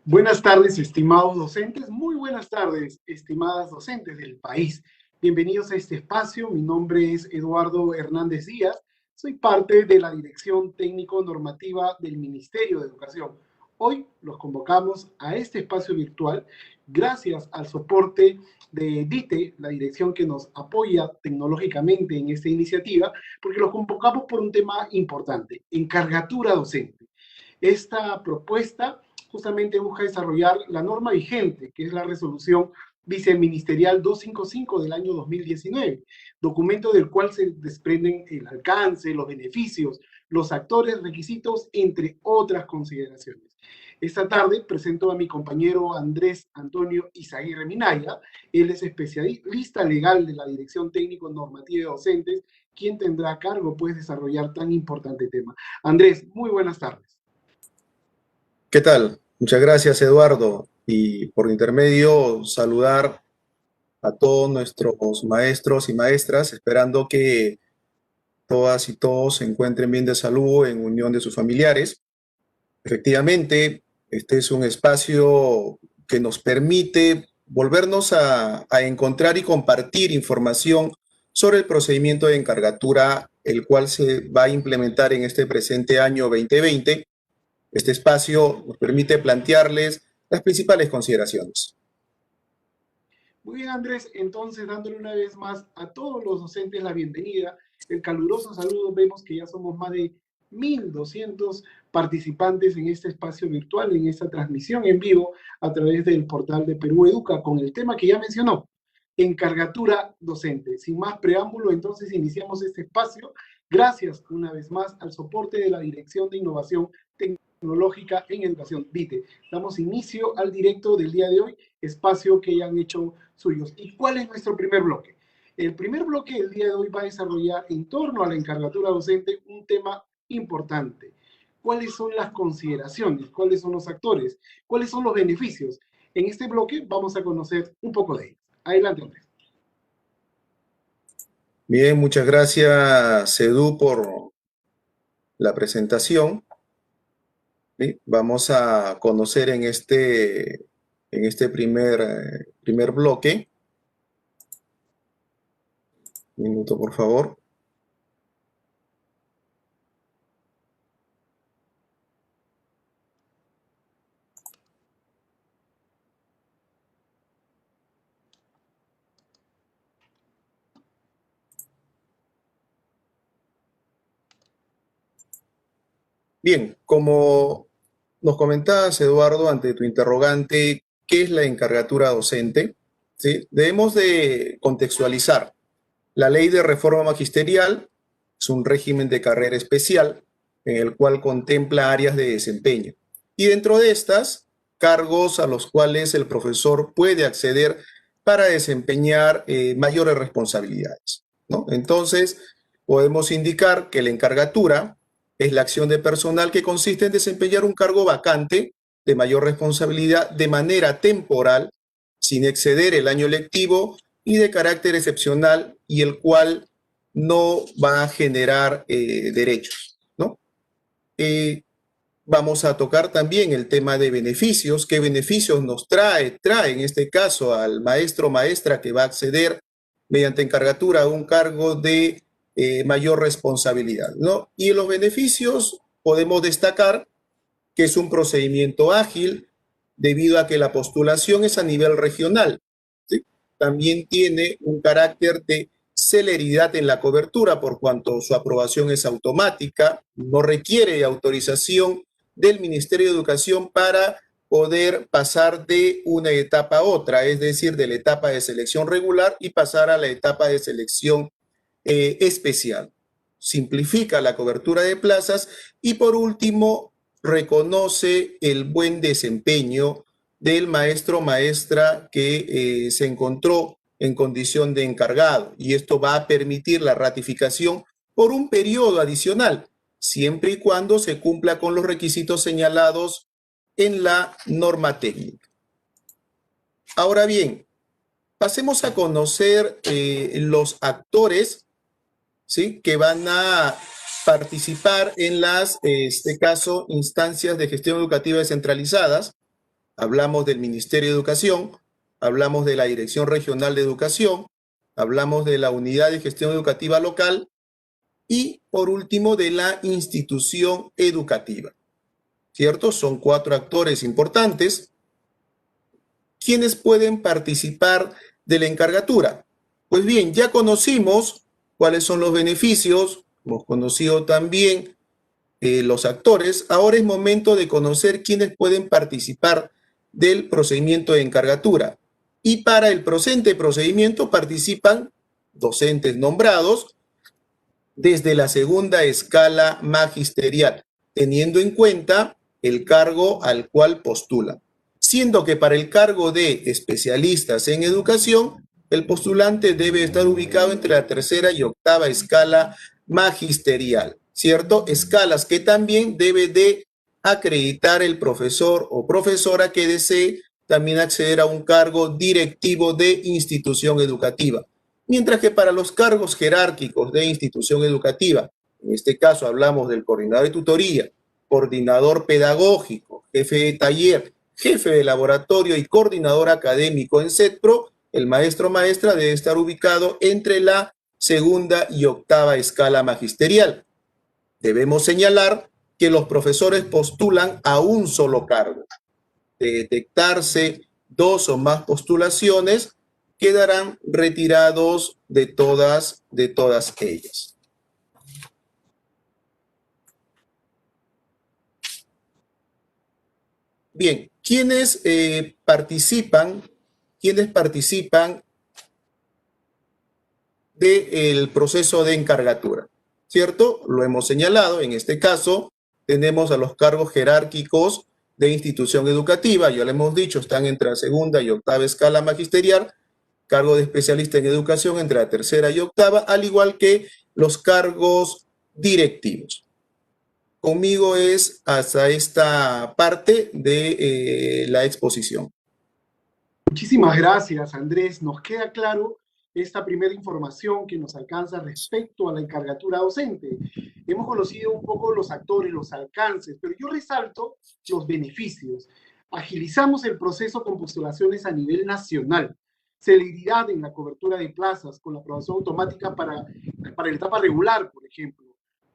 Buenas tardes, estimados docentes. Muy buenas tardes, estimadas docentes del país. Bienvenidos a este espacio. Mi nombre es Eduardo Hernández Díaz. Soy parte de la Dirección Técnico-Normativa del Ministerio de Educación. Hoy los convocamos a este espacio virtual gracias al soporte de DITE, la dirección que nos apoya tecnológicamente en esta iniciativa, porque los convocamos por un tema importante, encargatura docente. Esta propuesta justamente busca desarrollar la norma vigente, que es la resolución viceministerial 255 del año 2019, documento del cual se desprenden el alcance, los beneficios, los actores, requisitos, entre otras consideraciones. Esta tarde presento a mi compañero Andrés Antonio Izaguirre Minaya. Él es especialista legal de la Dirección Técnico Normativa de Docentes, quien tendrá a cargo pues desarrollar tan importante tema. Andrés, muy buenas tardes. ¿Qué tal? Muchas gracias, Eduardo. Y por intermedio, saludar a todos nuestros maestros y maestras, esperando que todas y todos se encuentren bien de salud en unión de sus familiares. Efectivamente, este es un espacio que nos permite volvernos a encontrar y compartir información sobre el procedimiento de encargatura, el cual se va a implementar en este presente año 2020. Este espacio nos permite plantearles las principales consideraciones. Muy bien, Andrés, entonces dándole una vez más a todos los docentes la bienvenida, el caluroso saludo, vemos que ya somos más de 1.200 participantes en este espacio virtual, en esta transmisión en vivo a través del portal de Perú Educa con el tema que ya mencionó, encargatura docente. Sin más preámbulo, entonces iniciamos este espacio. Gracias una vez más al soporte de la Dirección de Innovación Tecnológica en Educación, DITE. Damos inicio al directo del día de hoy, espacio que ya han hecho suyos. ¿Y cuál es nuestro primer bloque? El primer bloque del día de hoy va a desarrollar en torno a la encargatura docente un tema importante. ¿Cuáles son las consideraciones? ¿Cuáles son los actores? ¿Cuáles son los beneficios? En este bloque vamos a conocer un poco de ellos. Adelante, Andrés. Bien, muchas gracias, Edu, por la presentación. ¿Sí? Vamos a conocer en este primer bloque. Un minuto, por favor. Bien, como nos comentabas, Eduardo, ante tu interrogante, ¿qué es la encargatura docente? ¿Sí? Debemos de contextualizar. La ley de reforma magisterial es un régimen de carrera especial en el cual contempla áreas de desempeño. Y dentro de estas, cargos a los cuales el profesor puede acceder para desempeñar mayores responsabilidades, ¿no? Entonces, podemos indicar que la encargatura es la acción de personal que consiste en desempeñar un cargo vacante de mayor responsabilidad de manera temporal, sin exceder el año lectivo y de carácter excepcional y el cual no va a generar derechos, ¿no? Vamos a tocar también el tema de beneficios, qué beneficios nos trae en este caso al maestro o maestra que va a acceder mediante encargatura a un cargo de mayor responsabilidad, ¿no? Y en los beneficios podemos destacar que es un procedimiento ágil debido a que la postulación es a nivel regional, ¿sí? También tiene un carácter de celeridad en la cobertura por cuanto su aprobación es automática, no requiere autorización del Ministerio de Educación para poder pasar de una etapa a otra, es decir, de la etapa de selección regular y pasar a la etapa de selección especial. Simplifica la cobertura de plazas y por último reconoce el buen desempeño del maestro o maestra que se encontró en condición de encargado y esto va a permitir la ratificación por un periodo adicional, siempre y cuando se cumpla con los requisitos señalados en la norma técnica. Ahora bien, pasemos a conocer los actores, ¿sí?, que van a participar en las, este caso, instancias de gestión educativa descentralizadas. hablamos del Ministerio de Educación, hablamos de la Dirección Regional de Educación, hablamos de la Unidad de Gestión Educativa Local y, por último, de la institución educativa. ¿Cierto? Son 4 actores importantes. ¿Quiénes pueden participar de la encargatura? Pues bien, ya conocimos cuáles son los beneficios, hemos conocido también los actores. Ahora es momento de conocer quiénes pueden participar del procedimiento de encargatura. Y para el presente procedimiento participan docentes nombrados desde la segunda escala magisterial, teniendo en cuenta el cargo al cual postulan. Siendo que para el cargo de especialistas en educación, el postulante debe estar ubicado entre la tercera y octava escala magisterial, ¿cierto? Escalas que también debe de acreditar el profesor o profesora que desee también acceder a un cargo directivo de institución educativa. Mientras que para los cargos jerárquicos de institución educativa, en este caso hablamos del coordinador de tutoría, coordinador pedagógico, jefe de taller, jefe de laboratorio y coordinador académico en CETPRO, el maestro o maestra debe estar ubicado entre la segunda y octava escala magisterial. Debemos señalar que los profesores postulan a un solo cargo. De detectarse 2 o más postulaciones, quedarán retirados de todas ellas. Bien, ¿quiénes participan del proceso de encargatura? ¿Cierto? Lo hemos señalado. En este caso, tenemos a los cargos jerárquicos de institución educativa. Ya lo hemos dicho, están entre la segunda y octava escala magisterial. Cargo de especialista en educación entre la tercera y octava, al igual que los cargos directivos. Conmigo es hasta esta parte de la exposición. Muchísimas gracias, Andrés. Nos queda claro esta primera información que nos alcanza respecto a la encargatura docente. Hemos conocido un poco los actores, los alcances, pero yo resalto los beneficios. Agilizamos el proceso con postulaciones a nivel nacional. Celeridad en la cobertura de plazas con la aprobación automática para la etapa regular, por ejemplo.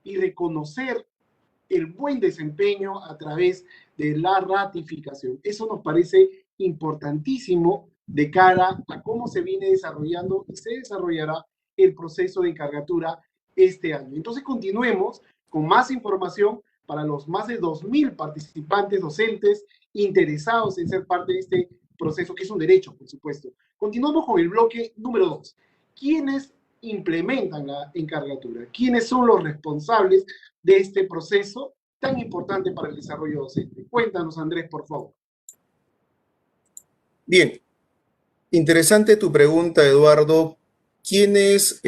Y reconocer el buen desempeño a través de la ratificación. Eso nos parece importantísimo de cara a cómo se viene desarrollando y se desarrollará el proceso de encargatura este año. Entonces continuemos con más información para los más de 2.000 participantes docentes interesados en ser parte de este proceso, que es un derecho, por supuesto. Continuamos con el bloque número 2. ¿Quiénes implementan la encargatura? ¿Quiénes son los responsables de este proceso tan importante para el desarrollo docente? Cuéntanos, Andrés, por favor. Bien, interesante tu pregunta, Eduardo. ¿Quiénes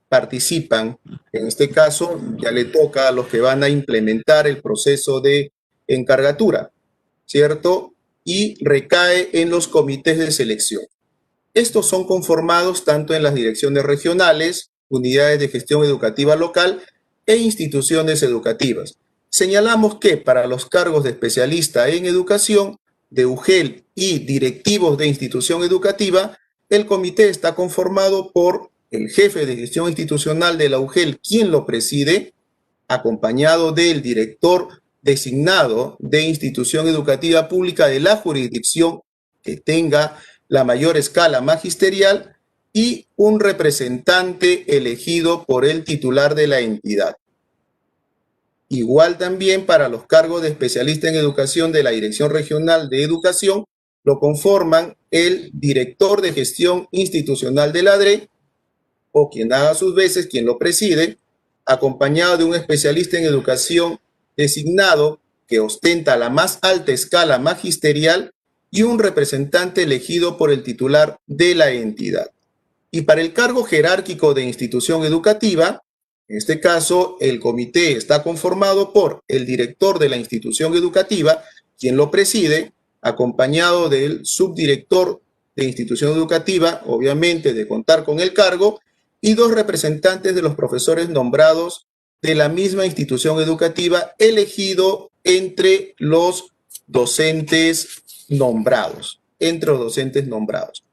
participan? En este caso, ya le toca a los que van a implementar el proceso de encargatura, ¿cierto? Y recae en los comités de selección. Estos son conformados tanto en las direcciones regionales, unidades de gestión educativa local e instituciones educativas. Señalamos que para los cargos de especialista en educación, de UGEL y directivos de institución educativa, el comité está conformado por el jefe de gestión institucional de la UGEL, quien lo preside, acompañado del director designado de institución educativa pública de la jurisdicción que tenga la mayor escala magisterial y un representante elegido por el titular de la entidad. Igual también para los cargos de especialista en educación de la Dirección Regional de Educación, lo conforman el director de gestión institucional de la DRE, o quien haga sus veces, quien lo preside, acompañado de un especialista en educación designado que ostenta la más alta escala magisterial y un representante elegido por el titular de la entidad. Y para el cargo jerárquico de institución educativa, en este caso, el comité está conformado por el director de la institución educativa, quien lo preside, acompañado del subdirector de institución educativa, obviamente de contar con el cargo, y 2 representantes de los profesores nombrados de la misma institución educativa, elegido entre los docentes nombrados, entre los docentes nombrados.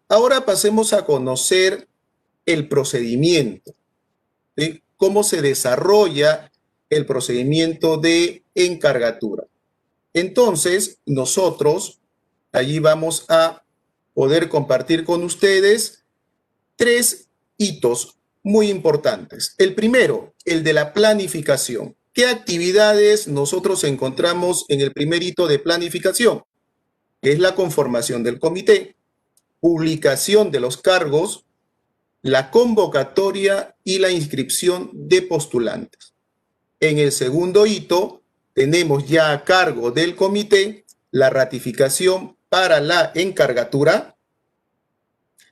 Ahora pasemos a conocer el procedimiento, ¿sí? Cómo se desarrolla el procedimiento de encargatura. Entonces, nosotros allí vamos a poder compartir con ustedes 3 hitos muy importantes. El primero, el de la planificación. ¿Qué actividades nosotros encontramos en el primer hito de planificación? Es la conformación del comité, publicación de los cargos, la convocatoria y la inscripción de postulantes. En el segundo hito, tenemos ya a cargo del comité la ratificación para la encargatura,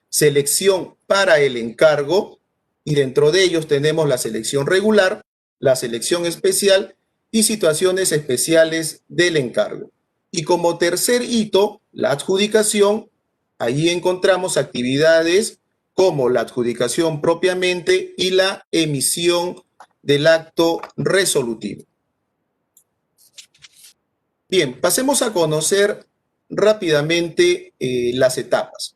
selección para el encargo, y dentro de ellos tenemos la selección regular, la selección especial y situaciones especiales del encargo. Y como tercer hito, la adjudicación, allí encontramos actividades como la adjudicación propiamente y la emisión del acto resolutivo. Bien, pasemos a conocer rápidamente las etapas.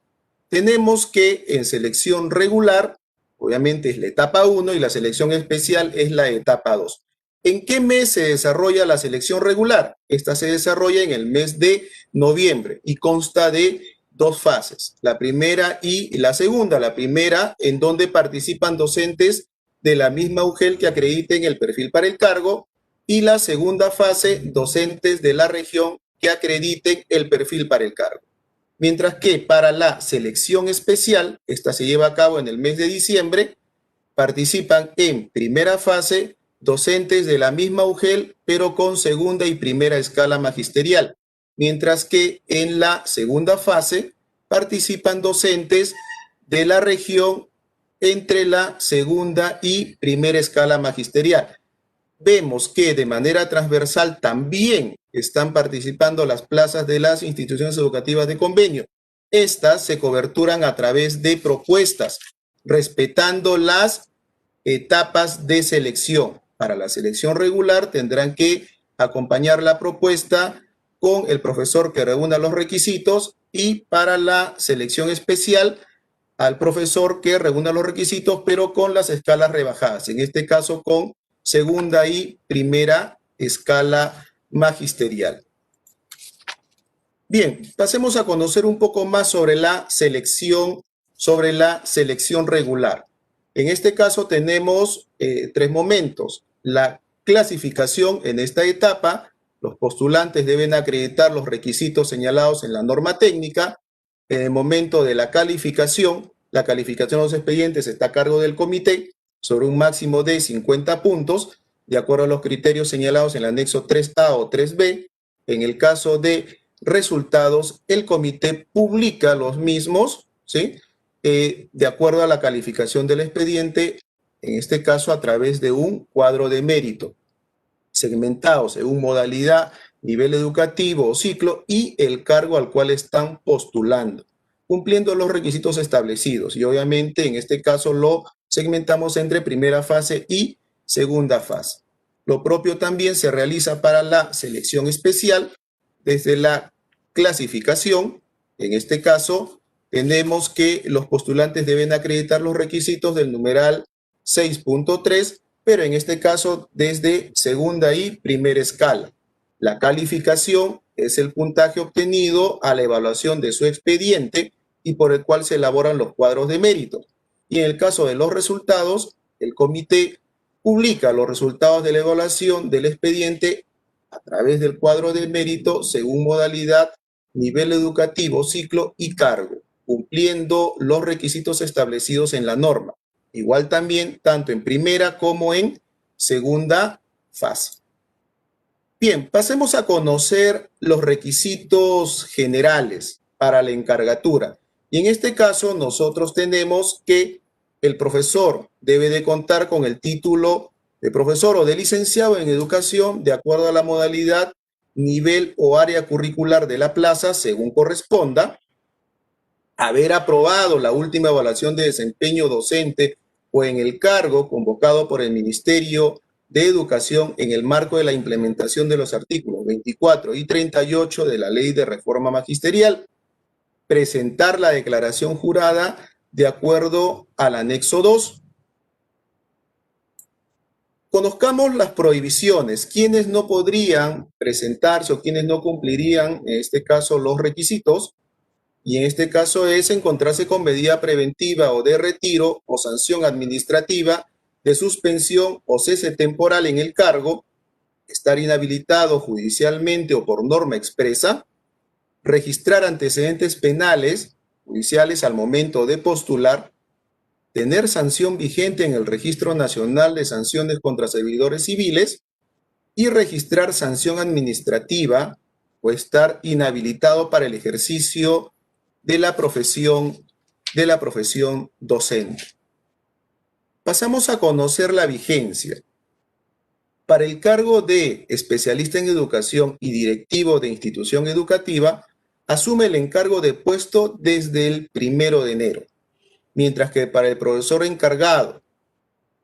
Tenemos que en selección regular, obviamente es la etapa 1 y la selección especial es la etapa 2. ¿En qué mes se desarrolla la selección regular? Esta se desarrolla en el mes de noviembre y consta de 2 fases, la primera y la segunda. La primera, en donde participan docentes de la misma UGEL que acrediten el perfil para el cargo, y la segunda fase, docentes de la región que acrediten el perfil para el cargo. Mientras que para la selección especial, esta se lleva a cabo en el mes de diciembre, participan en primera fase docentes de la misma UGEL, pero con segunda y primera escala magisterial, mientras que en la segunda fase participan docentes de la región entre la segunda y primera escala magisterial. Vemos que de manera transversal también están participando las plazas de las instituciones educativas de convenio. Estas se coberturan a través de propuestas, respetando las etapas de selección. Para la selección regular tendrán que acompañar la propuesta con el profesor que reúna los requisitos, y para la selección especial al profesor que reúna los requisitos, pero con las escalas rebajadas, en este caso con segunda y primera escala magisterial. Bien, pasemos a conocer un poco más sobre la selección regular. En este caso tenemos 3 momentos. La clasificación en esta etapa, los postulantes deben acreditar los requisitos señalados en la norma técnica. En el momento de la calificación de los expedientes está a cargo del comité sobre un máximo de 50 puntos, de acuerdo a los criterios señalados en el anexo 3A o 3B. En el caso de resultados, el comité publica los mismos, ¿sí? De acuerdo a la calificación del expediente, en este caso a través de un cuadro de mérito, segmentado según modalidad, nivel educativo o ciclo y el cargo al cual están postulando, cumpliendo los requisitos establecidos. Y obviamente en este caso lo segmentamos entre primera fase y segunda fase. Lo propio también se realiza para la selección especial desde la clasificación. En este caso tenemos que los postulantes deben acreditar los requisitos del numeral 6.3, pero en este caso desde segunda y primera escala. La calificación es el puntaje obtenido a la evaluación de su expediente y por el cual se elaboran los cuadros de mérito. Y en el caso de los resultados, el comité publica los resultados de la evaluación del expediente a través del cuadro de mérito según modalidad, nivel educativo, ciclo y cargo, cumpliendo los requisitos establecidos en la norma. Igual también tanto en primera como en segunda fase. Bien, pasemos a conocer los requisitos generales para la encargatura. Y en este caso nosotros tenemos que el profesor debe de contar con el título de profesor o de licenciado en educación de acuerdo a la modalidad, nivel o área curricular de la plaza según corresponda, haber aprobado la última evaluación de desempeño docente o en el cargo convocado por el Ministerio de Educación en el marco de la implementación de los artículos 24 y 38 de la Ley de Reforma Magisterial, presentar la declaración jurada de acuerdo al anexo 2. Conozcamos las prohibiciones, quienes no podrían presentarse o quienes no cumplirían, en este caso, los requisitos, y en este caso es encontrarse con medida preventiva o de retiro o sanción administrativa de suspensión o cese temporal en el cargo, estar inhabilitado judicialmente o por norma expresa, registrar antecedentes penales judiciales al momento de postular, tener sanción vigente en el Registro Nacional de Sanciones contra Servidores Civiles y registrar sanción administrativa o estar inhabilitado para el ejercicio de la profesión docente. Pasamos a conocer la vigencia. Para el cargo de especialista en educación y directivo de institución educativa, asume el encargo de puesto desde el 1 de enero, mientras que para el profesor encargado,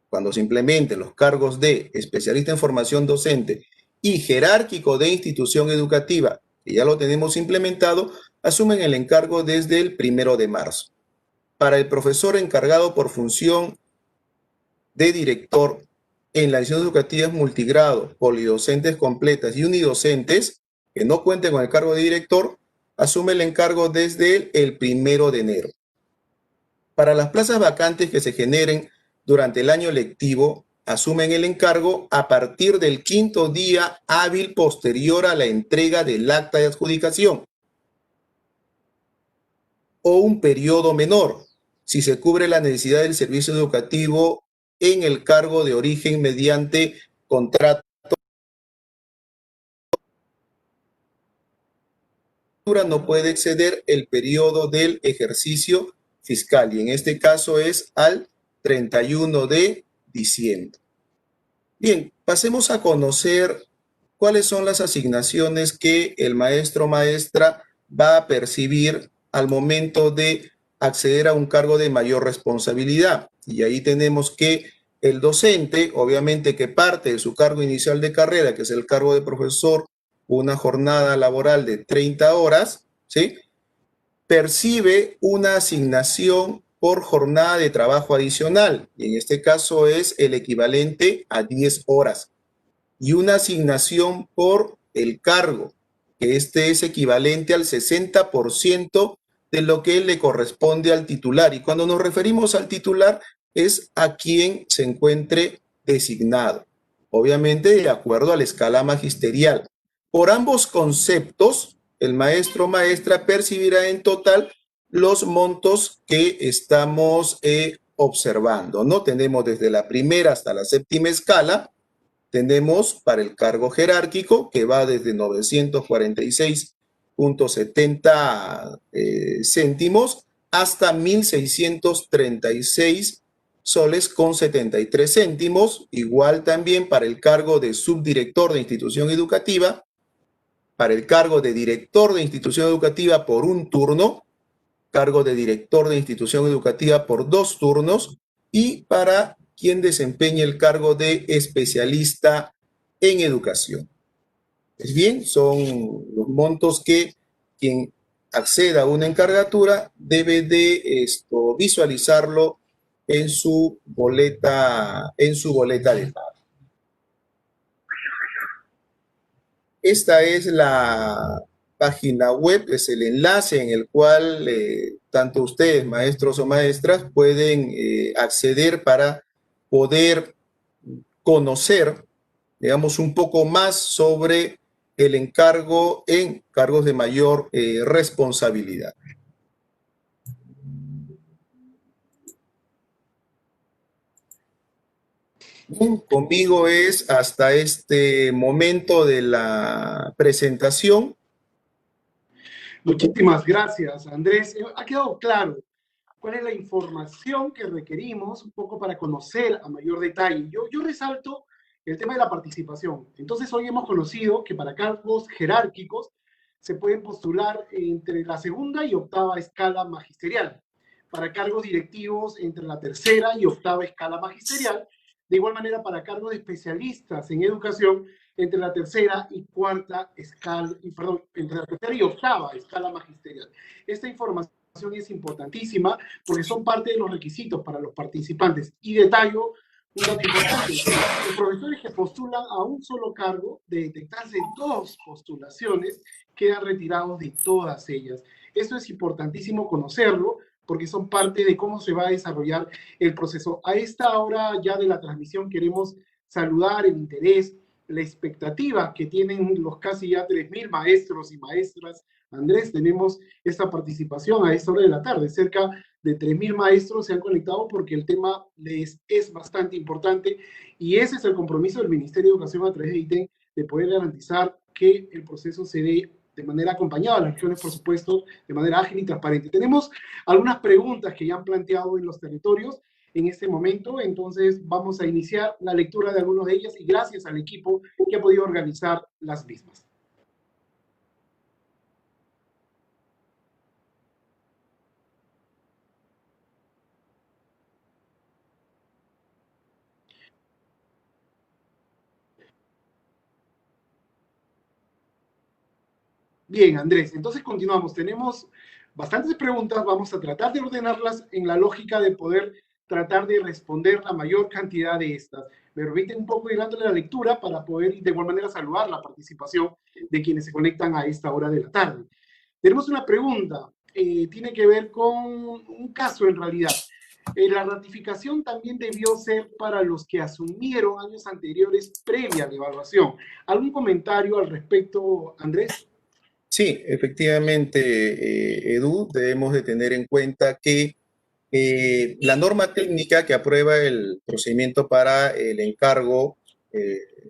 cuando se implementen los cargos de especialista en formación docente y jerárquico de institución educativa, que ya lo tenemos implementado, asumen el encargo desde el 1 de marzo. Para el profesor encargado por función de director en las instituciones educativas multigrado, polidocentes completas y unidocentes, que no cuenten con el cargo de director, asume el encargo desde el 1 de enero. Para las plazas vacantes que se generen durante el año lectivo, asumen el encargo a partir del 5º día hábil posterior a la entrega del acta de adjudicación o un periodo menor, si se cubre la necesidad del servicio educativo en el cargo de origen mediante contrato. No puede exceder el periodo del ejercicio fiscal y en este caso es al 31 de diciembre. Bien, pasemos a conocer cuáles son las asignaciones que el maestro o maestra va a percibir al momento de acceder a un cargo de mayor responsabilidad. Y ahí tenemos que el docente, obviamente que parte de su cargo inicial de carrera, que es el cargo de profesor, una jornada laboral de 30 horas, ¿sí?, percibe una asignación por jornada de trabajo adicional, y en este caso es el equivalente a 10 horas, y una asignación por el cargo, que este es equivalente al 60% de lo que le corresponde al titular. Y cuando nos referimos al titular, es a quien se encuentre designado, obviamente de acuerdo a la escala magisterial. Por ambos conceptos, el maestro o maestra percibirá en total los montos que estamos observando, ¿no? Tenemos desde la primera hasta la séptima escala. Tenemos para el cargo jerárquico, que va desde 946.70 céntimos hasta 1.636 soles con 73 céntimos. Igual también para el cargo de subdirector de institución educativa, para el cargo de director de institución educativa por un turno, cargo de director de institución educativa por 2 turnos, y para quien desempeñe el cargo de especialista en educación. Pues bien, son los montos que quien acceda a una encargatura debe de visualizarlo en su boleta de pago. Esta es la página web, es el enlace en el cual tanto ustedes, maestros o maestras, pueden acceder para poder conocer, digamos, un poco más sobre el encargo en cargos de mayor responsabilidad. Bien, conmigo es hasta este momento de la presentación. Muchísimas gracias, Andrés. Ha quedado claro cuál es la información que requerimos un poco para conocer a mayor detalle. Yo resalto el tema de la participación. Entonces, hoy hemos conocido que para cargos jerárquicos se pueden postular entre la 2ª y 8ª escala magisterial. Para cargos directivos entre la 3ª y 8ª escala magisterial. De igual manera, para cargos de especialistas en educación entre la tercera y cuarta escala, entre la tercera y octava escala magisterial. Esta información es importantísima porque son parte de los requisitos para los participantes. Y detallo un dato importante: los profesores que postulan a un solo cargo, de detectarse dos postulaciones, quedan retirados de todas ellas. Esto es importantísimo conocerlo porque son parte de cómo se va a desarrollar el proceso. A esta hora ya de la transmisión queremos saludar el interés, la expectativa que tienen los casi ya 3.000 maestros y maestras. Andrés, tenemos esta participación a esta hora de la tarde. Cerca de 3.000 maestros se han conectado porque el tema les es bastante importante y ese es el compromiso del Ministerio de Educación a través de ITEN, de poder garantizar que el proceso se dé de manera acompañada a las regiones, por supuesto, de manera ágil y transparente. Tenemos algunas preguntas que ya han planteado en los territorios en este momento, entonces vamos a iniciar la lectura de algunas de ellas y gracias al equipo que ha podido organizar las mismas. Bien, Andrés, entonces continuamos. Tenemos bastantes preguntas, vamos a tratar de ordenarlas en la lógica de poder tratar de responder la mayor cantidad de estas. Me permiten un poco ir dándole la lectura para poder de igual manera saludar la participación de quienes se conectan a esta hora de la tarde. Tenemos una pregunta, tiene que ver con un caso en realidad. La ratificación también debió ser para los que asumieron años anteriores previa a la evaluación. ¿Algún comentario al respecto, Andrés? Sí, efectivamente, Edu, debemos de tener en cuenta que la norma técnica que aprueba el procedimiento para el encargo,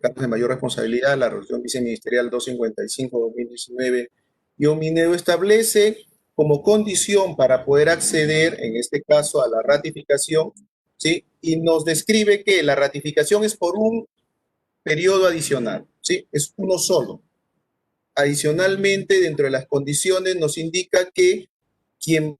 cargos de mayor responsabilidad, la resolución viceministerial 255-2019, Minedo establece como condición para poder acceder, en este caso, a la ratificación, ¿sí? Y nos describe que la ratificación es por un periodo adicional, ¿sí? Es uno solo. Adicionalmente, dentro de las condiciones, nos indica que quien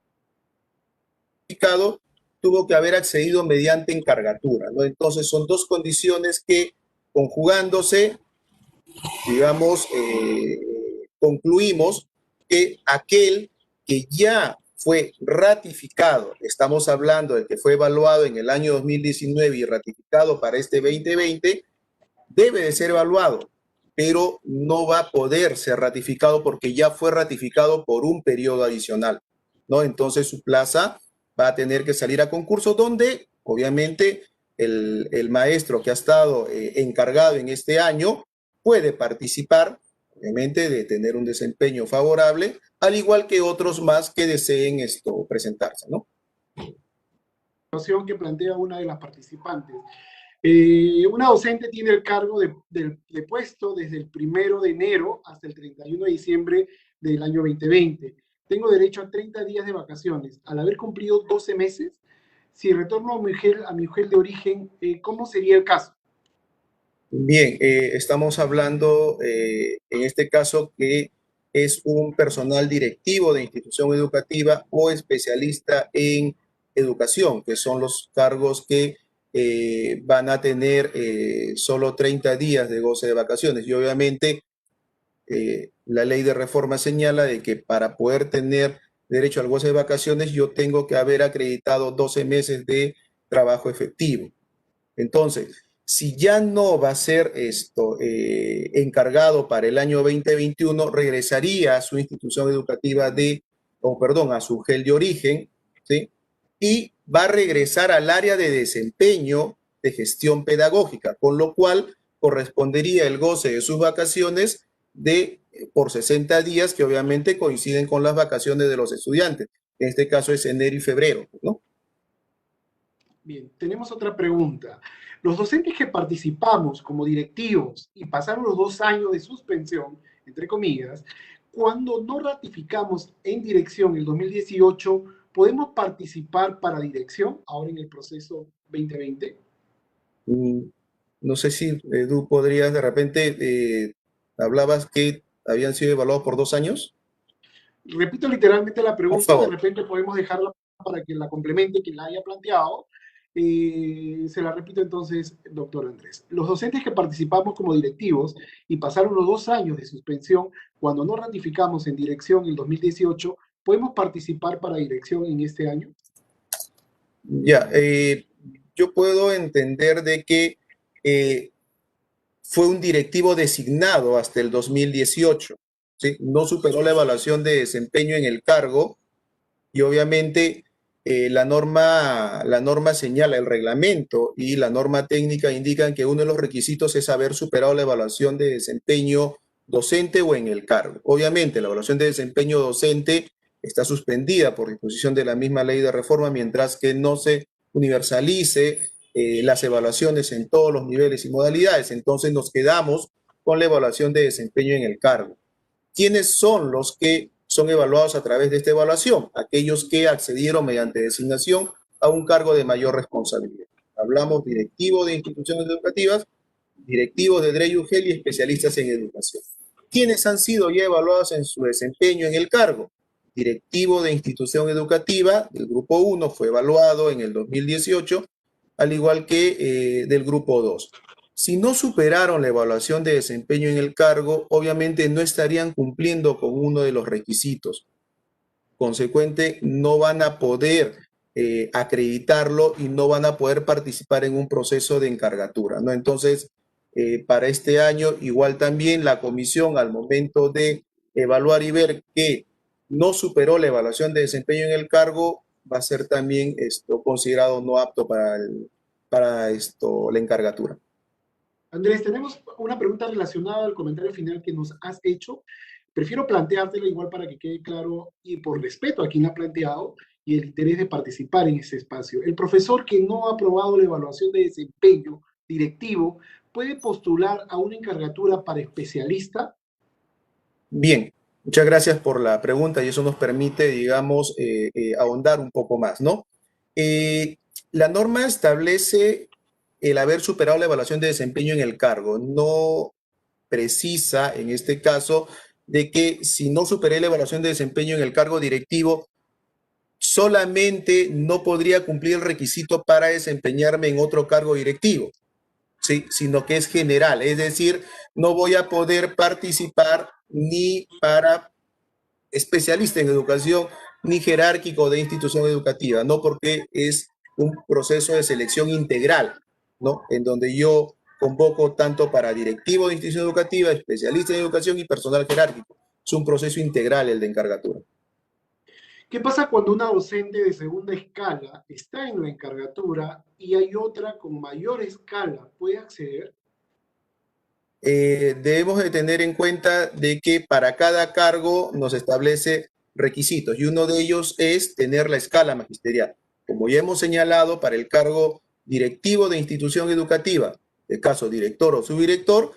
tuvo que haber accedido mediante encargatura, ¿no? Entonces, son dos condiciones que, conjugándose, digamos, concluimos que aquel que ya fue ratificado, estamos hablando de que fue evaluado en el año 2019 y ratificado para este 2020, debe de ser evaluado, pero no va a poder ser ratificado porque ya fue ratificado por un periodo adicional, ¿no? Entonces su plaza va a tener que salir a concurso donde, obviamente, el maestro que ha estado encargado en este año puede participar, obviamente, de tener un desempeño favorable, al igual que otros más que deseen presentarse, ¿no? Que plantea una de las participantes. Una docente tiene el cargo de puesto desde el 1 de enero hasta el 31 de diciembre del año 2020. Tengo derecho a 30 días de vacaciones. Al haber cumplido 12 meses, si retorno a mi UGEL de origen, ¿cómo sería el caso? Bien, estamos hablando en este caso que es un personal directivo de institución educativa o especialista en educación, que son los cargos que van a tener solo 30 días de goce de vacaciones. Y obviamente la ley de reforma señala de que para poder tener derecho al goce de vacaciones yo tengo que haber acreditado 12 meses de trabajo efectivo. Entonces, si ya no va a ser encargado para el año 2021, regresaría a su institución educativa a su UGEL de origen, ¿sí? Y va a regresar al área de desempeño de gestión pedagógica, con lo cual correspondería el goce de sus vacaciones por 60 días, que obviamente coinciden con las vacaciones de los estudiantes. En este caso es enero y febrero, ¿no? Bien, tenemos otra pregunta. Los docentes que participamos como directivos y pasaron los 2 años de suspensión, entre comillas, cuando no ratificamos en dirección el 2018, ¿podemos participar para dirección ahora en el proceso 2020? No sé si Edu podrías de repente, hablabas que habían sido evaluados por 2 años. Repito literalmente la Por pregunta, de favor. repente podemos dejarla para que la complemente quien la haya planteado. Se la repito entonces, doctor Andrés. Los docentes que participamos como directivos y pasaron los 2 años de suspensión, cuando no ratificamos en dirección en 2018, ¿podemos participar para dirección en este año? Ya, yo puedo entender de que eh, fue un directivo designado hasta el 2018, ¿sí? No superó la evaluación de desempeño en el cargo y obviamente la norma señala, el reglamento y la norma técnica indican que uno de los requisitos es haber superado la evaluación de desempeño docente o en el cargo. Obviamente, la evaluación de desempeño docente está suspendida por disposición de la misma ley de reforma, mientras que no se universalice las evaluaciones en todos los niveles y modalidades. Entonces nos quedamos con la evaluación de desempeño en el cargo. ¿Quiénes son los que son evaluados a través de esta evaluación? Aquellos que accedieron mediante designación a un cargo de mayor responsabilidad. Hablamos directivos de instituciones educativas, directivos de DRE y UGEL y especialistas en educación. ¿Quiénes han sido ya evaluados en su desempeño en el cargo? Directivo de institución educativa del grupo 1 fue evaluado en el 2018, al igual que del grupo 2. Si no superaron la evaluación de desempeño en el cargo, obviamente no estarían cumpliendo con uno de los requisitos. Consecuente, no van a poder acreditarlo y no van a poder participar en un proceso de encargatura, ¿no? Entonces, para este año, igual también la comisión, al momento de evaluar y ver que no superó la evaluación de desempeño en el cargo, va a ser también considerado no apto para la encargatura. Andrés, tenemos una pregunta relacionada al comentario final que nos has hecho. Prefiero planteártela igual para que quede claro y por respeto a quien la ha planteado y el interés de participar en ese espacio. El profesor que no ha aprobado la evaluación de desempeño directivo puede postular a una encargatura para especialista. Bien, muchas gracias por la pregunta y eso nos permite, digamos, ahondar un poco más, ¿no? La norma establece el haber superado la evaluación de desempeño en el cargo. No precisa, en este caso, de que si no superé la evaluación de desempeño en el cargo directivo, solamente no podría cumplir el requisito para desempeñarme en otro cargo directivo, ¿sí? Sino que es general, es decir, no voy a poder participar ni para especialista en educación ni jerárquico de institución educativa, no, porque es un proceso de selección integral, ¿no? En donde yo convoco tanto para directivo de institución educativa, especialista en educación y personal jerárquico. Es un proceso integral el de encargatura. ¿Qué pasa cuando una docente de segunda escala está en la encargatura y hay otra con mayor escala? ¿Puede acceder? Debemos de tener en cuenta de que para cada cargo nos establece requisitos y uno de ellos es tener la escala magisterial. Como ya hemos señalado, para el cargo directivo de institución educativa, el caso director o subdirector,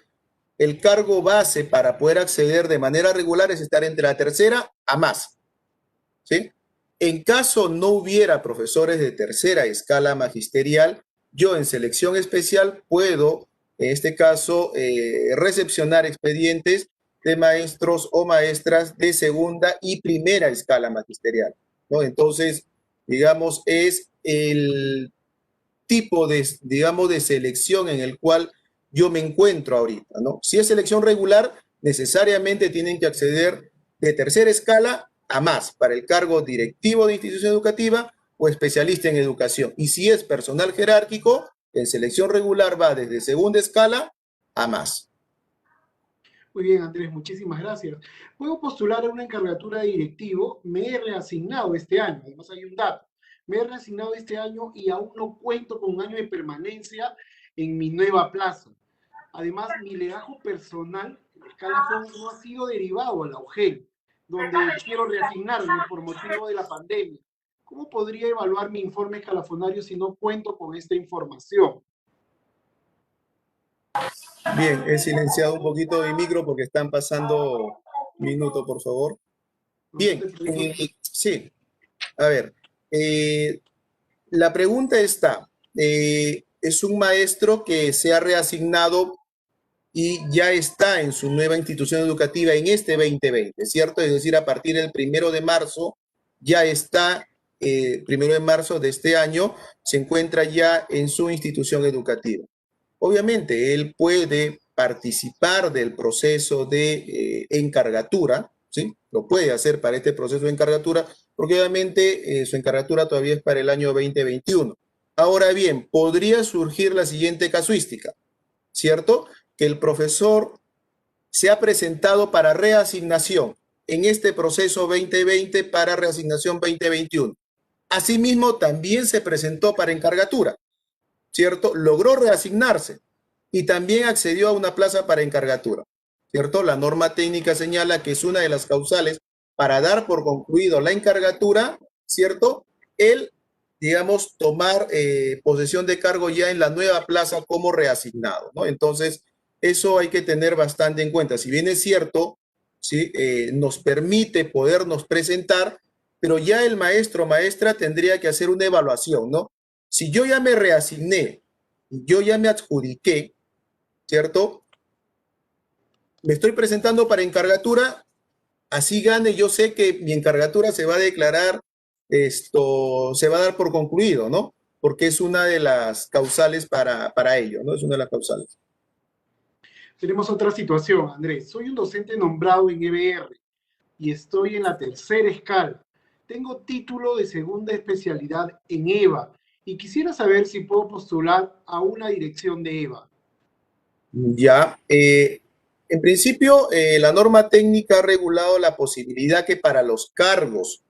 el cargo base para poder acceder de manera regular es estar entre la tercera a más, ¿sí? En caso no hubiera profesores de tercera escala magisterial, yo en selección especial puedo, en este caso, recepcionar expedientes de maestros o maestras de segunda y primera escala magisterial, ¿no? Entonces, digamos, es el tipo de, digamos, de selección en el cual yo me encuentro ahorita, ¿no? Si es selección regular, necesariamente tienen que acceder de tercera escala a más para el cargo directivo de institución educativa o especialista en educación. Y si es personal jerárquico, en selección regular va desde segunda escala a más. Muy bien, Andrés, muchísimas gracias. Puedo postular a una encargatura de directivo. Me he reasignado este año. Además, hay un dato. Me he reasignado este año y aún no cuento con un año de permanencia en mi nueva plaza. Además, mi legajo personal, el escalafón, no ha sido derivado a la UGEL, donde quiero reasignarme por motivo de la pandemia. ¿Cómo podría evaluar mi informe escalafonario si no cuento con esta información? Bien, he silenciado un poquito mi micro porque están pasando minutos, por favor. No Bien, te preocupes. sí, a ver, eh, la pregunta está, es un maestro que se ha reasignado y ya está en su nueva institución educativa en este 2020, ¿cierto? Es decir, a partir del 1 de marzo ya está primero de marzo de este año, se encuentra ya en su institución educativa. Obviamente, él puede participar del proceso de encargatura, ¿sí? Lo puede hacer para este proceso de encargatura, porque obviamente su encargatura todavía es para el año 2021. Ahora bien, podría surgir la siguiente casuística, ¿cierto? Que el profesor se ha presentado para reasignación en este proceso 2020 para reasignación 2021. Asimismo, también se presentó para encargatura, ¿cierto? Logró reasignarse y también accedió a una plaza para encargatura, ¿cierto? La norma técnica señala que es una de las causales para dar por concluido la encargatura, ¿cierto? El, digamos, tomar posesión de cargo ya en la nueva plaza como reasignado, ¿no? Entonces, eso hay que tener bastante en cuenta. Si bien es cierto, ¿sí? Nos permite podernos presentar, pero ya el maestro o maestra tendría que hacer una evaluación, ¿no? Si yo ya me reasigné, yo ya me adjudiqué, ¿cierto? Me estoy presentando para encargatura, así gane, yo sé que mi encargatura se va a declarar, se va a dar por concluido, ¿no? Porque es una de las causales para ello, ¿no? Es una de las causales. Tenemos otra situación, Andrés. Soy un docente nombrado en EBR y estoy en la tercera escala. Tengo título de segunda especialidad en EVA y quisiera saber si puedo postular a una dirección de EVA. Ya, en principio, la norma técnica ha regulado la posibilidad que para los cargos,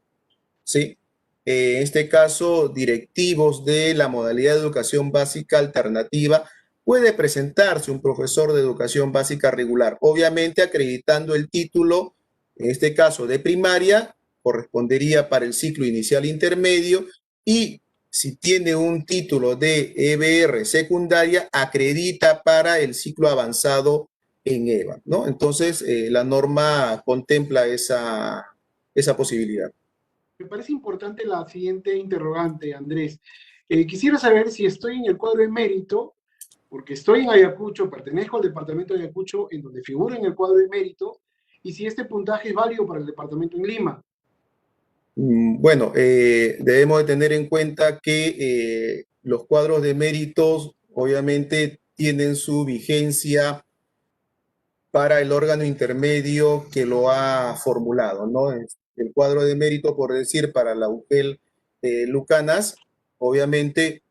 ¿sí? En este caso, directivos de la modalidad de educación básica alternativa, puede presentarse un profesor de educación básica regular, obviamente acreditando el título, en este caso de primaria, correspondería para el ciclo inicial intermedio, y si tiene un título de EBR secundaria, acredita para el ciclo avanzado en EVA, ¿no? Entonces, la norma contempla esa posibilidad. Me parece importante la siguiente interrogante, Andrés. Quisiera saber si estoy en el cuadro de mérito, porque estoy en Ayacucho, pertenezco al departamento de Ayacucho, en donde figura en el cuadro de mérito, y si este puntaje es válido para el departamento en Lima. Bueno, debemos de tener en cuenta que los cuadros de méritos obviamente tienen su vigencia para el órgano intermedio que lo ha formulado, ¿no? El cuadro de mérito, por decir, para la UGEL Lucanas, obviamente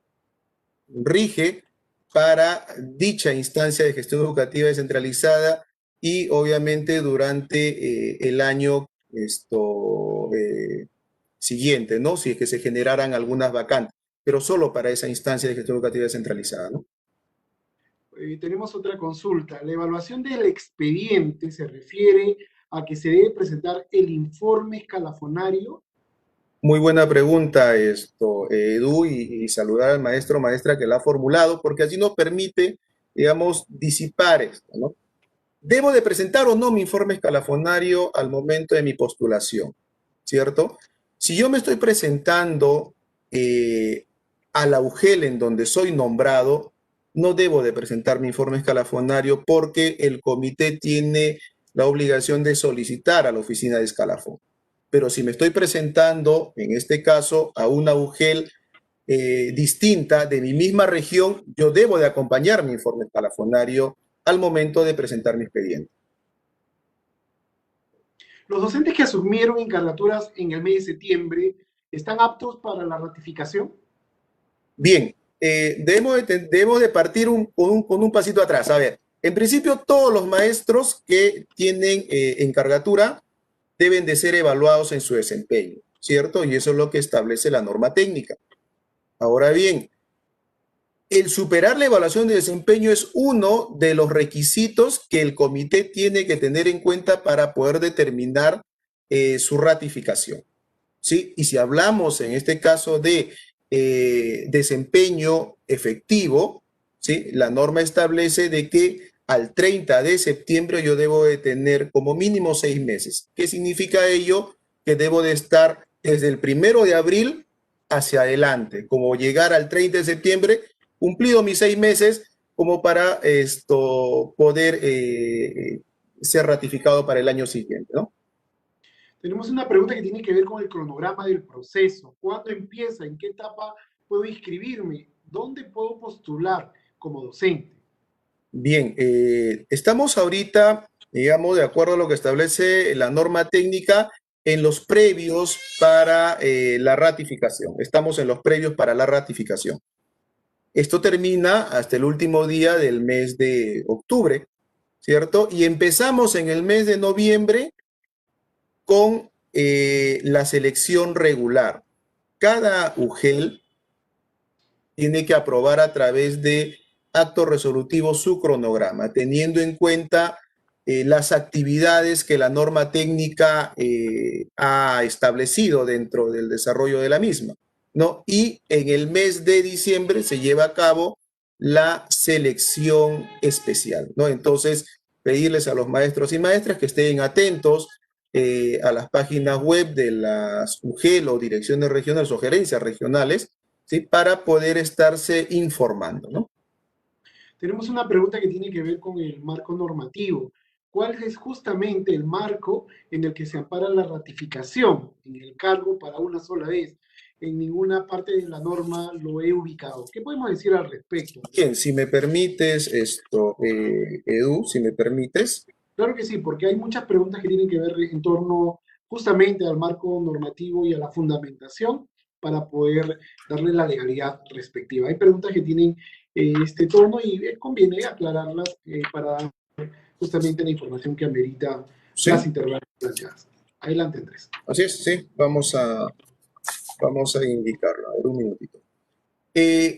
rige para dicha instancia de gestión educativa descentralizada y obviamente durante el año siguiente, ¿no? Si es que se generaran algunas vacantes, pero solo para esa instancia de gestión educativa descentralizada, ¿no? Tenemos otra consulta. La evaluación del expediente se refiere a que se debe presentar el informe escalafonario. Muy buena pregunta, Edu, y saludar al maestro o maestra que la ha formulado, porque así nos permite, digamos, disipar esto, ¿no? ¿Debo de presentar o no mi informe escalafonario al momento de mi postulación? ¿Cierto? Si yo me estoy presentando a la UGEL en donde soy nombrado, no debo de presentar mi informe escalafonario porque el comité tiene la obligación de solicitar a la oficina de escalafón. Pero si me estoy presentando, en este caso, a una UGEL distinta de mi misma región, yo debo de acompañar mi informe escalafonario al momento de presentar mi expediente. Los docentes que asumieron encargaturas en el mes de septiembre están aptos para la ratificación. Bien, debemos de partir con un pasito atrás. A ver, en principio todos los maestros que tienen encargatura deben de ser evaluados en su desempeño, ¿cierto? Y eso es lo que establece la norma técnica. Ahora bien, el superar la evaluación de desempeño es uno de los requisitos que el comité tiene que tener en cuenta para poder determinar su ratificación, ¿sí? Y si hablamos en este caso de desempeño efectivo, ¿sí? La norma establece de que al 30 de septiembre yo debo de tener como mínimo 6 meses. ¿Qué significa ello? Que debo de estar desde el 1 de abril hacia adelante, como llegar al 30 de septiembre, cumplido mis 6 meses, como para poder ser ratificado para el año siguiente, ¿no? Tenemos una pregunta que tiene que ver con el cronograma del proceso. ¿Cuándo empieza? ¿En qué etapa puedo inscribirme? ¿Dónde puedo postular como docente? Bien, estamos ahorita, digamos, de acuerdo a lo que establece la norma técnica, en los previos para la ratificación. Estamos en los previos para la ratificación. Esto termina hasta el último día del mes de octubre, ¿cierto? Y empezamos en el mes de noviembre con la selección regular. Cada UGEL tiene que aprobar a través de acto resolutivo su cronograma, teniendo en cuenta las actividades que la norma técnica ha establecido dentro del desarrollo de la misma, ¿no? Y en el mes de diciembre se lleva a cabo la selección especial, ¿no? Entonces, pedirles a los maestros y maestras que estén atentos a las páginas web de las UGEL o direcciones regionales o gerencias regionales, ¿sí? Para poder estarse informando, ¿no? Tenemos una pregunta que tiene que ver con el marco normativo. ¿Cuál es justamente el marco en el que se ampara la ratificación en el cargo para una sola vez? En ninguna parte de la norma lo he ubicado. ¿Qué podemos decir al respecto, Andrés? Bien, si me permites esto, Edu, si me permites. Claro que sí, porque hay muchas preguntas que tienen que ver en torno justamente al marco normativo y a la fundamentación para poder darle la legalidad respectiva. Hay preguntas que tienen este tono y conviene aclararlas para dar justamente la información que amerita las Sí, interrogantes planteadas. Adelante, Andrés. así es, sí, vamos a indicarlo. A ver, un minutito.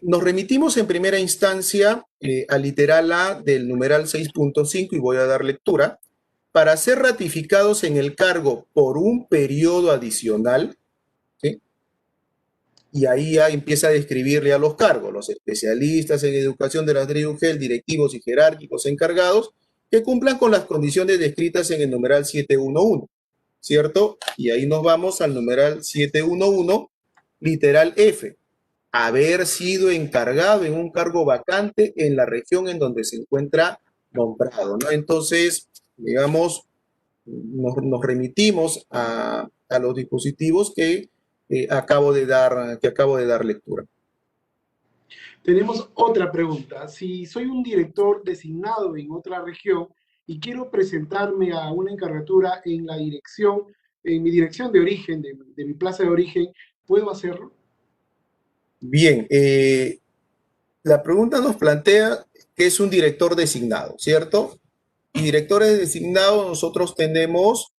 Nos remitimos en primera instancia al literal A del numeral 6.5 y voy a dar lectura. Para ser ratificados en el cargo por un periodo adicional, ¿sí? Y ahí ya empieza a describirle a los cargos, los especialistas en educación de las DREUGEL, directivos y jerárquicos encargados, que cumplan con las condiciones descritas en el numeral 711, ¿cierto? Y ahí nos vamos al numeral 711, literal F, haber sido encargado en un cargo vacante en la región en donde se encuentra nombrado, ¿no? Entonces, digamos, nos remitimos a los dispositivos que acabo de dar lectura. Tenemos otra pregunta. Si soy un director designado en otra región y quiero presentarme a una encargatura en la dirección, en mi dirección de origen, de mi plaza de origen, ¿puedo hacerlo? Bien, la pregunta nos plantea que es un director designado, ¿cierto? Y directores designados nosotros tenemos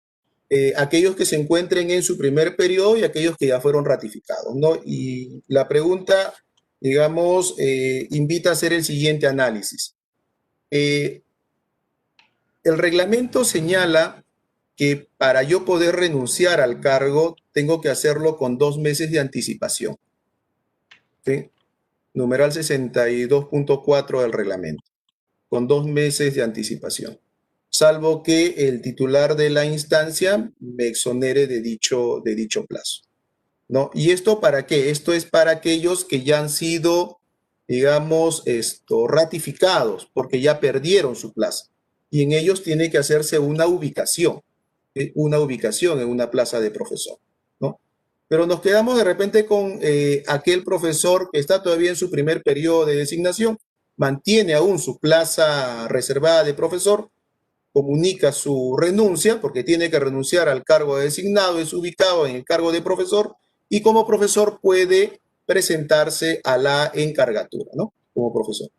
aquellos que se encuentren en su primer periodo y aquellos que ya fueron ratificados, ¿no? Y la pregunta, digamos, invita a hacer el siguiente análisis. Eh, el reglamento señala que para yo poder renunciar al cargo tengo que hacerlo con 2 meses de anticipación, ¿sí? Numeral 62.4 del reglamento, con 2 meses de anticipación, salvo que el titular de la instancia me exonere de dicho plazo, ¿no? ¿Y esto para qué? Esto es para aquellos que ya han sido, digamos, ratificados, porque ya perdieron su plaza. Y en ellos tiene que hacerse una ubicación en una plaza de profesor, ¿no? Pero nos quedamos de repente con aquel profesor que está todavía en su primer periodo de designación, mantiene aún su plaza reservada de profesor, comunica su renuncia, porque tiene que renunciar al cargo de designado, es ubicado en el cargo de profesor y como profesor puede presentarse a la encargatura, ¿no? Como profesor.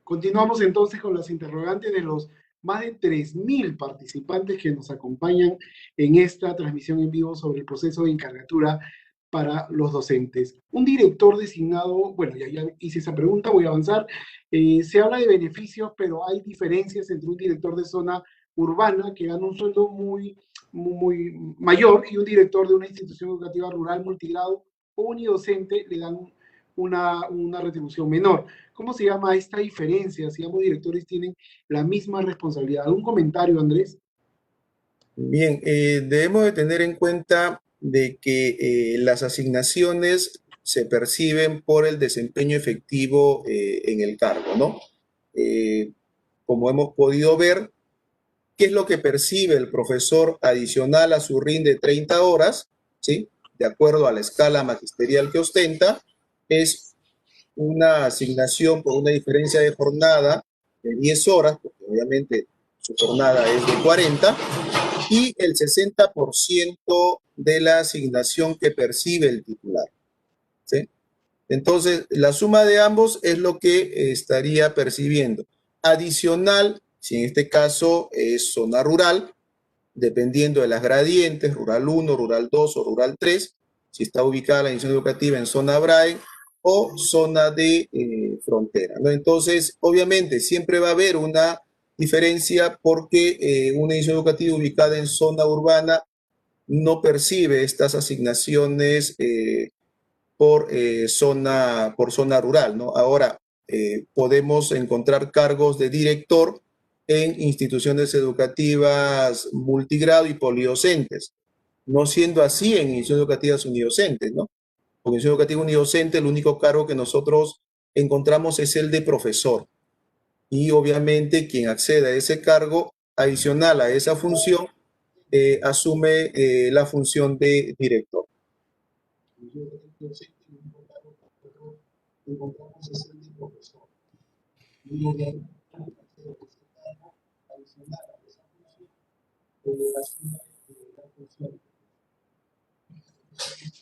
Continuamos entonces con las interrogantes de los más de 3.000 participantes que nos acompañan en esta transmisión en vivo sobre el proceso de encargatura para los docentes. Un director designado, bueno, ya hice esa pregunta, voy a avanzar. Se habla de beneficios, pero hay diferencias entre un director de zona urbana que gana un sueldo muy mayor y un director de una institución educativa rural multigrado o unidocente le dan una retribución menor. ¿Cómo se llama esta diferencia? Si ambos directores tienen la misma responsabilidad. ¿Algún comentario, Andrés? Bien, debemos de tener en cuenta de que las asignaciones se perciben por el desempeño efectivo en el cargo, ¿no? Eh, como hemos podido ver, ¿Qué es lo que percibe el profesor adicional a su RIN de 30 horas? ¿Sí? De acuerdo a la escala magisterial que ostenta, es una asignación por una diferencia de jornada de 10 horas, porque obviamente su jornada es de 40, y el 60% de la asignación que percibe el titular. ¿Sí? Entonces, la suma de ambos es lo que estaría percibiendo. Adicional, si en este caso es zona rural, dependiendo de las gradientes, rural 1, rural 2 o rural 3, si está ubicada la institución educativa en zona BRAE o zona de frontera, ¿no? Entonces, obviamente, siempre va a haber una diferencia porque una institución educativa ubicada en zona urbana no percibe estas asignaciones por zona rural, ¿no? Ahora, podemos encontrar cargos de director en instituciones educativas multigrado y polidocentes, no siendo así en instituciones educativas unidocentes, ¿no? Porque en institución educativa unidocente el único cargo que nosotros encontramos es el de profesor. Y obviamente quien accede a ese cargo, adicional a esa función, asume la función de director.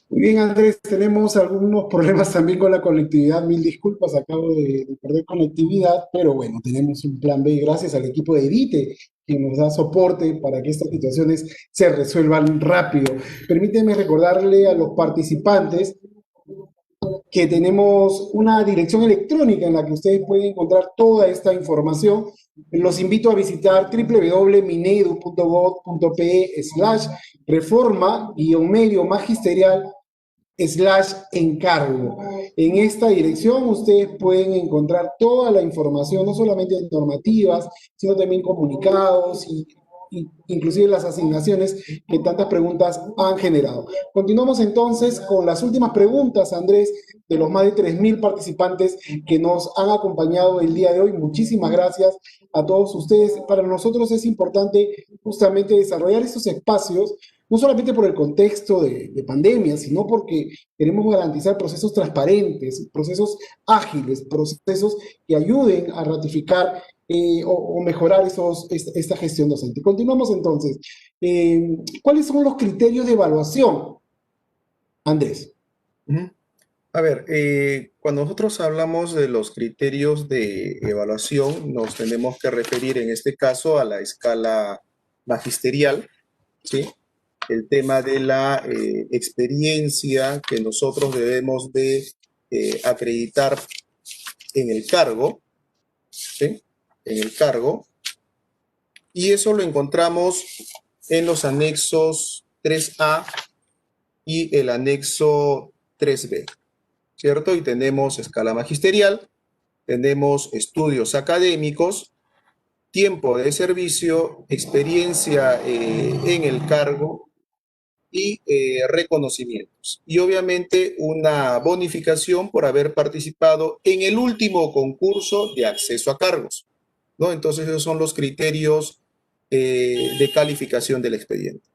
Muy bien, Andrés, tenemos algunos problemas también con la conectividad. Mil disculpas, acabo de perder conectividad, pero bueno, tenemos un plan B gracias al equipo de Edite, que nos da soporte para que estas situaciones se resuelvan rápido. Permíteme recordarle a los participantes que tenemos una dirección electrónica en la que ustedes pueden encontrar toda esta información. Los invito a visitar www.minedu.gov.pe/reforma-medio magisterial /encargo. En esta dirección ustedes pueden encontrar toda la información, no solamente normativas, sino también comunicados y inclusive las asignaciones que tantas preguntas han generado. Continuamos entonces con las últimas preguntas, Andrés, de los más de 3.000 participantes que nos han acompañado el día de hoy. Muchísimas gracias a todos ustedes. Para nosotros es importante justamente desarrollar estos espacios no solamente por el contexto de pandemia, sino porque queremos garantizar procesos transparentes, procesos ágiles, procesos que ayuden a ratificar o mejorar esta gestión docente. Continuamos entonces. ¿Cuáles son los criterios de evaluación, Andrés? A ver, cuando nosotros hablamos de los criterios de evaluación, nos tenemos que referir en este caso a la escala magisterial, ¿sí? El tema de la experiencia que nosotros debemos de acreditar en el cargo, ¿sí? En el cargo, y eso lo encontramos en los anexos 3A y el anexo 3B, ¿cierto? Y tenemos escala magisterial, tenemos estudios académicos, tiempo de servicio, experiencia en el cargo y reconocimientos. Y obviamente una bonificación por haber participado en el último concurso de acceso a cargos, ¿no? Entonces esos son los criterios de calificación del expediente.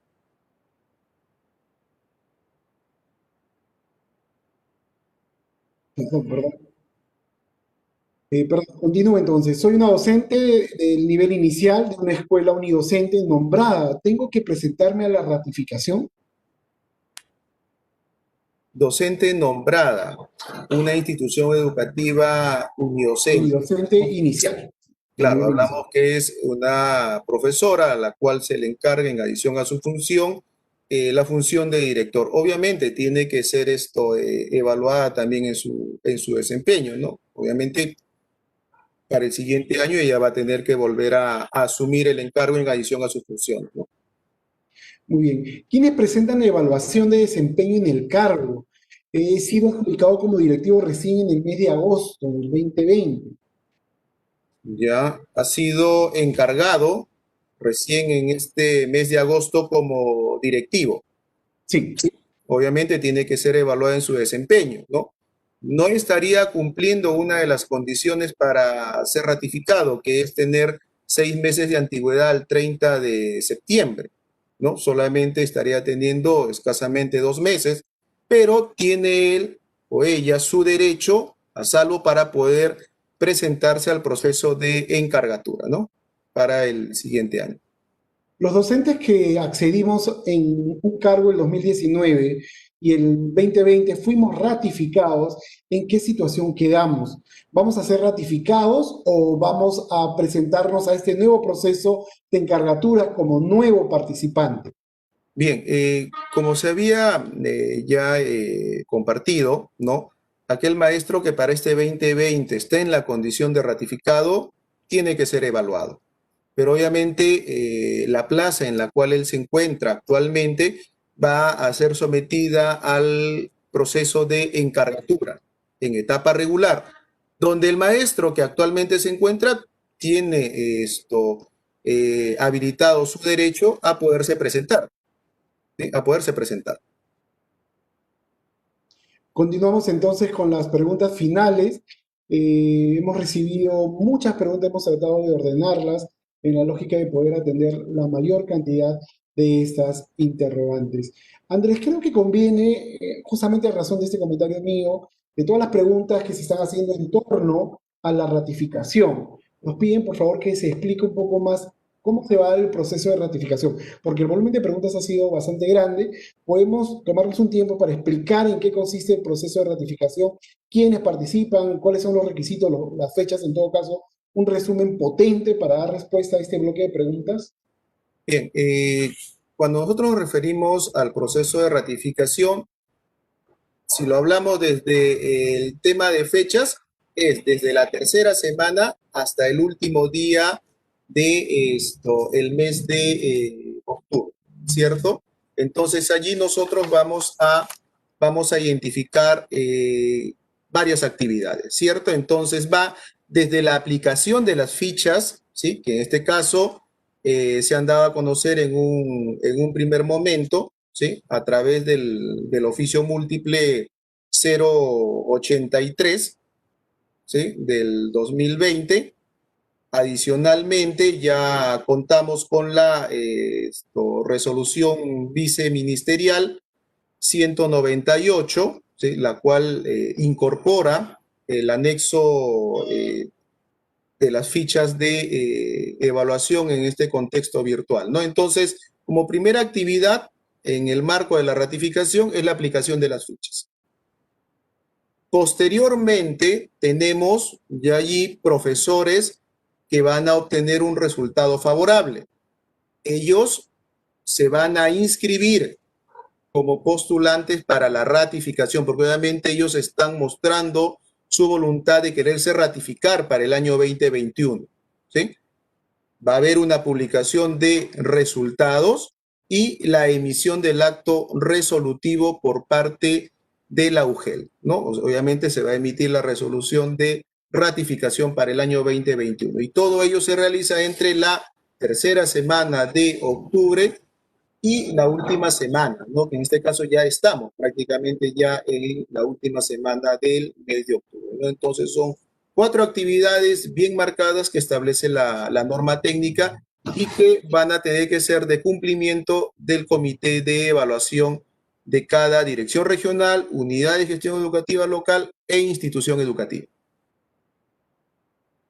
Perdón. Perdón, continúo entonces. Soy una docente del nivel inicial de una escuela unidocente nombrada. ¿Tengo que presentarme a la ratificación? Docente nombrada, una institución educativa unidocente. Unidocente inicial. Claro, hablamos que es una profesora a la cual se le encarga en adición a su función la función de director. Obviamente tiene que ser esto evaluada también en su desempeño, ¿no? Obviamente para el siguiente año ella va a tener que volver a asumir el encargo en adición a su función, ¿no? Muy bien. ¿Quiénes presentan la evaluación de desempeño en el cargo? He sido adjudicado como directivo recién en el mes de agosto del 2020. Ya ha sido encargado recién en este mes de agosto como directivo. Sí. Obviamente tiene que ser evaluado en su desempeño, ¿no? No estaría cumpliendo una de las condiciones para ser ratificado, que es tener 6 meses de antigüedad al 30 de septiembre, ¿no? Solamente estaría teniendo escasamente 2 meses, pero tiene él o ella su derecho a salvo para poder presentarse al proceso de encargatura, ¿no? Para el siguiente año. Los docentes que accedimos en un cargo el 2019 y el 2020 fuimos ratificados, ¿en qué situación quedamos? ¿Vamos a ser ratificados o vamos a presentarnos a este nuevo proceso de encargatura como nuevo participante? Bien, como se había ya compartido, ¿no? Aquel maestro que para este 2020 esté en la condición de ratificado tiene que ser evaluado. Pero obviamente la plaza en la cual él se encuentra actualmente va a ser sometida al proceso de encargatura en etapa regular, donde el maestro que actualmente se encuentra tiene habilitado su derecho a poderse presentar, ¿sí? A poderse presentar. Continuamos entonces con las preguntas finales. Hemos recibido muchas preguntas, hemos tratado de ordenarlas en la lógica de poder atender la mayor cantidad de estas interrogantes. Andrés, creo que conviene, justamente a razón de este comentario mío, de todas las preguntas que se están haciendo en torno a la ratificación. Nos piden, por favor, que se explique un poco más cómo se va el proceso de ratificación, porque el volumen de preguntas ha sido bastante grande. Podemos tomarnos un tiempo para explicar en qué consiste el proceso de ratificación, quiénes participan, cuáles son los requisitos, las fechas, en todo caso, un resumen potente para dar respuesta a este bloque de preguntas. Bien, cuando nosotros nos referimos al proceso de ratificación, si lo hablamos desde el tema de fechas, es desde la tercera semana hasta el último día de el mes de octubre, ¿cierto? Entonces allí nosotros vamos a identificar varias actividades, ¿cierto? Entonces va desde la aplicación de las fichas, ¿sí? Que en este caso se han dado a conocer en un primer momento, ¿sí? A través del oficio múltiple 083, ¿sí? Del 2020. Adicionalmente, ya contamos con la resolución viceministerial 198, ¿sí? La cual incorpora el anexo de las fichas de evaluación en este contexto virtual, ¿no? Entonces, como primera actividad en el marco de la ratificación es la aplicación de las fichas. Posteriormente, tenemos ya allí profesores que van a obtener un resultado favorable. Ellos se van a inscribir como postulantes para la ratificación, porque obviamente ellos están mostrando su voluntad de quererse ratificar para el año 2021, ¿sí? Va a haber una publicación de resultados y la emisión del acto resolutivo por parte de la UGEL, ¿no? Obviamente se va a emitir la resolución de ratificación para el año 2021 y todo ello se realiza entre la tercera semana de octubre y la última semana, ¿no? Que en este caso ya estamos prácticamente ya en la última semana del mes de octubre, ¿no? Entonces son 4 actividades bien marcadas que establece la norma técnica y que van a tener que ser de cumplimiento del comité de evaluación de cada dirección regional, unidad de gestión educativa local e institución educativa.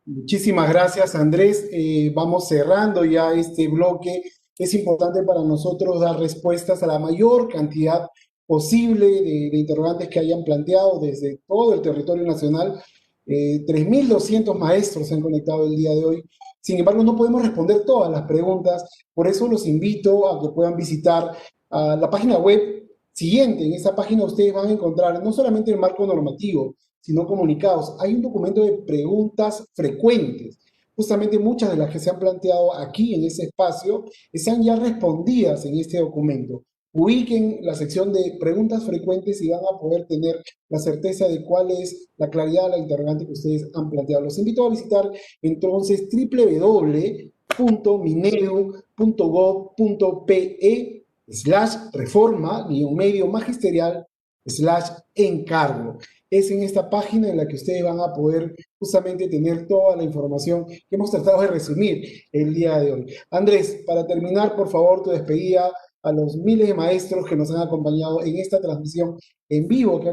Muchísimas gracias, Andrés. Vamos cerrando ya este bloque. Es importante para nosotros dar respuestas a la mayor cantidad posible de interrogantes que hayan planteado desde todo el territorio nacional. 3.200 maestros se han conectado el día de hoy. Sin embargo, no podemos responder todas las preguntas. Por eso los invito a que puedan visitar la página web siguiente. En esa página ustedes van a encontrar no solamente el marco normativo, sino comunicados. Hay un documento de preguntas frecuentes. Justamente muchas de las que se han planteado aquí en ese espacio están ya respondidas en este documento. Ubiquen la sección de preguntas frecuentes y van a poder tener la certeza de cuál es la claridad de la interrogante que ustedes han planteado. Los invito a visitar entonces www.minedu.gov.pe/reforma-medio magisterial/encargo. es en esta página en la que ustedes van a poder justamente tener toda la información que hemos tratado de resumir el día de hoy. Andrés, para terminar, por favor, tu despedida a los miles de maestros que nos han acompañado en esta transmisión en vivo que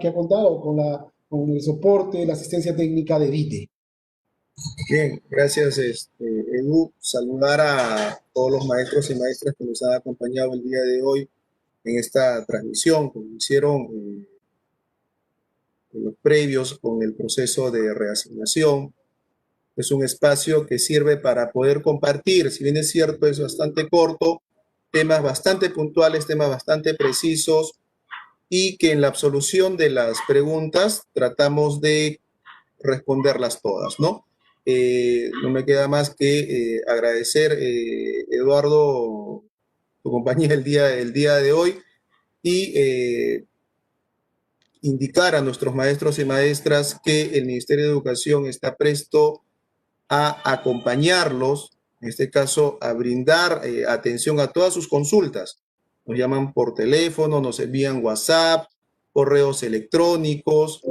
ha contado con el soporte, la asistencia técnica de DITE. Bien, gracias, Edu. Saludar a todos los maestros y maestras que nos han acompañado el día de hoy en esta transmisión, como hicieron en los previos con el proceso de reasignación. Es un espacio que sirve para poder compartir, si bien es cierto, es bastante corto, temas bastante puntuales, temas bastante precisos, y que en la absolución de las preguntas tratamos de responderlas todas, ¿no? No me queda más que agradecer, Eduardo, tu compañía el día de hoy, y indicar a nuestros maestros y maestras que el Ministerio de Educación está presto a acompañarlos, en este caso a brindar atención a todas sus consultas. Nos llaman por teléfono, nos envían WhatsApp, correos electrónicos,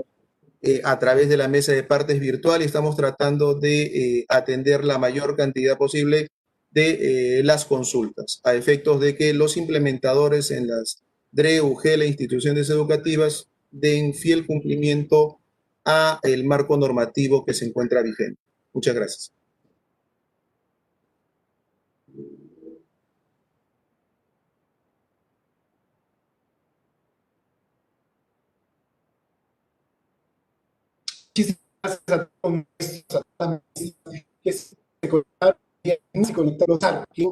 a través de la mesa de partes virtual, y estamos tratando de atender la mayor cantidad posible de las consultas, a efectos de que los implementadores en las DRE, UGEL e instituciones educativas den fiel cumplimiento a el marco normativo que se encuentra vigente. Muchas gracias. Muchísimas gracias a todos que se conectaron y conectaron,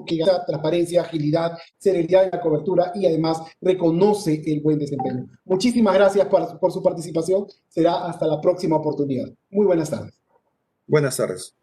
que da transparencia, agilidad, celeridad en la cobertura y además reconoce el buen desempeño. Muchísimas gracias por su participación. Será hasta la próxima oportunidad. Muy buenas tardes. Buenas tardes.